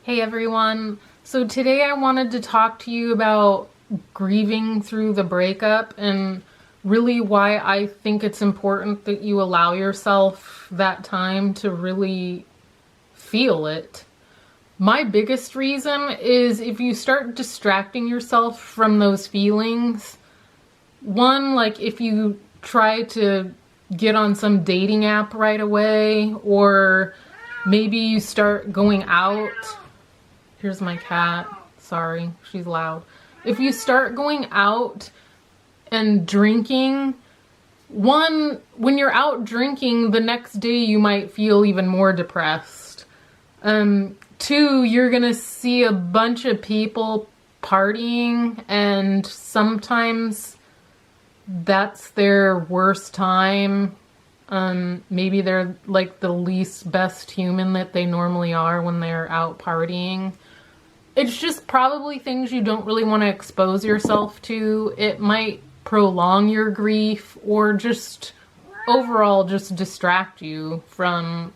Hey everyone. So today I wanted to talk to you about grieving through the breakup and really why I think it's important that you allow yourself that time to really feel it. My biggest reason is if you start distracting yourself from those feelings, one, like if you try to get on some dating app right away, or maybe you start going out. Here's my cat. Sorry, she's loud. If you start going out and drinking, one, when you're out drinking, the next day you might feel even more depressed. Two, you're gonna see a bunch of people partying, and sometimes that's their worst time. Maybe they're like the least best human that they normally are when they're out partying. It's just probably things you don't really want to expose yourself to. It might prolong your grief or just overall just distract you from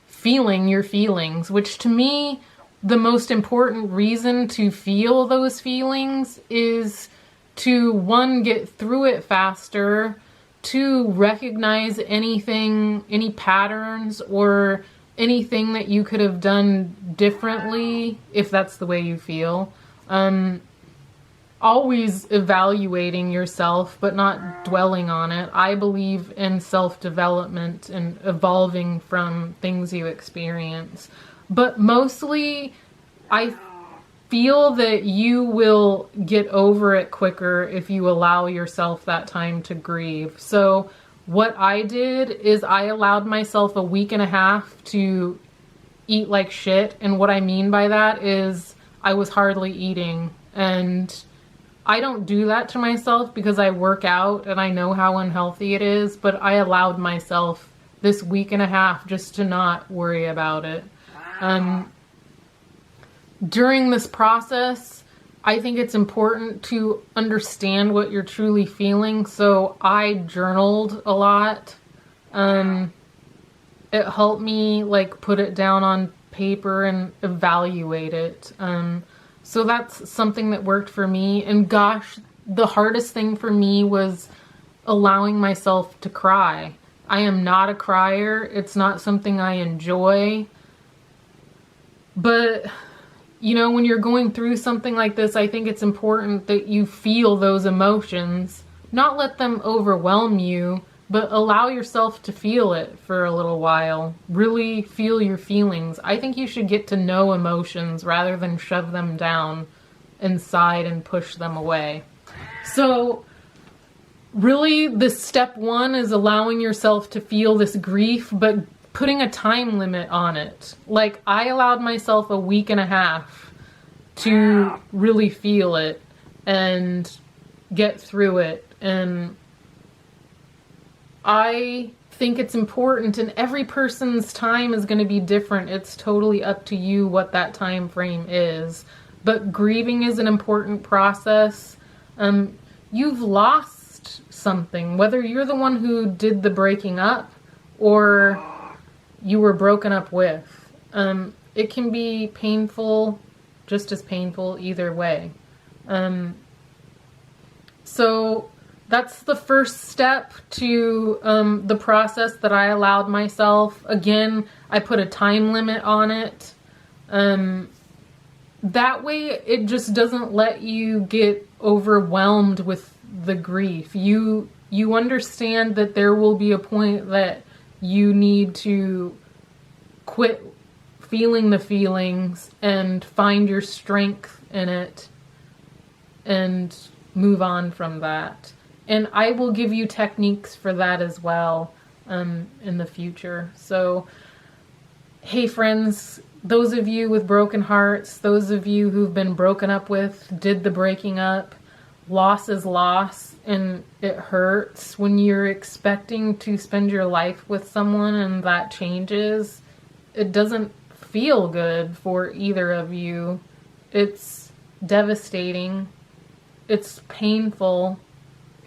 feeling your feelings, which to me, the most important reason to feel those feelings is to, one, get through it faster, two, recognize anything, any patterns or anything that you could have done differently if that's the way you feel. Always evaluating yourself, but not dwelling on it. I believe in self-development and evolving from things you experience. But mostly, I feel that you will get over it quicker if you allow yourself that time to grieve. So what I did is I allowed myself a week and a half to eat like shit. And what I mean by that is I was hardly eating. And I don't do that to myself because I work out and I know how unhealthy it is. But I allowed myself this week and a half just to not worry about it. During this process, I think it's important to understand what you're truly feeling. So I journaled a lot. It helped me like put it down on paper and evaluate it. So that's something that worked for me. And gosh, the hardest thing for me was allowing myself to cry. I am not a crier. It's not something I enjoy. But you know, when you're going through something like this, I think it's important that you feel those emotions, not let them overwhelm you, but allow yourself to feel it for a little while. Really feel your feelings. I think you should get to know emotions rather than shove them down inside and push them away. So really, the step one is allowing yourself to feel this grief, but putting a time limit on it. Like, I allowed myself a week and a half to really feel it and get through it. And I think it's important, and every person's time is going to be different. It's totally up to you what that time frame is. But grieving is an important process. You've lost something, whether you're the one who did the breaking up or you were broken up with. It can be painful, just as painful either way. So that's the first step to the process that I allowed myself. Again, I put a time limit on it. That way it just doesn't let you get overwhelmed with the grief. You understand that there will be a point that you need to quit feeling the feelings and find your strength in it and move on from that. And I will give you techniques for that as well in the future. So, hey friends, those of you with broken hearts, those of you who've been broken up with, did the breaking up, loss is loss, and it hurts when you're expecting to spend your life with someone and that changes. It doesn't feel good for either of you. It's devastating. It's painful.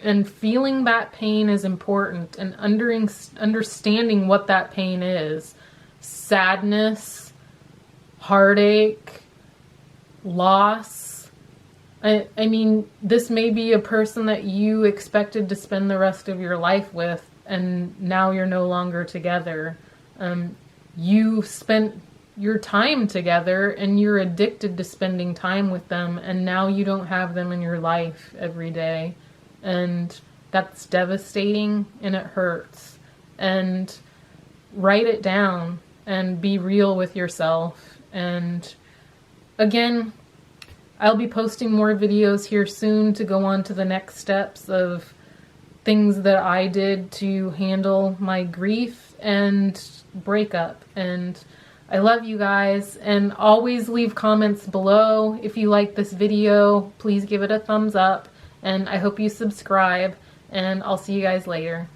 And feeling that pain is important, and understanding what that pain is. Sadness, heartache, loss. I mean, this may be a person that you expected to spend the rest of your life with, and now you're no longer together. You spent your time together and you're addicted to spending time with them, and now you don't have them in your life every day. And that's devastating and it hurts. And write it down and be real with yourself. And again, I'll be posting more videos here soon to go on to the next steps of things that I did to handle my grief and breakup. And I love you guys, and always leave comments below. If you like this video, please give it a thumbs up, and I hope you subscribe, and I'll see you guys later.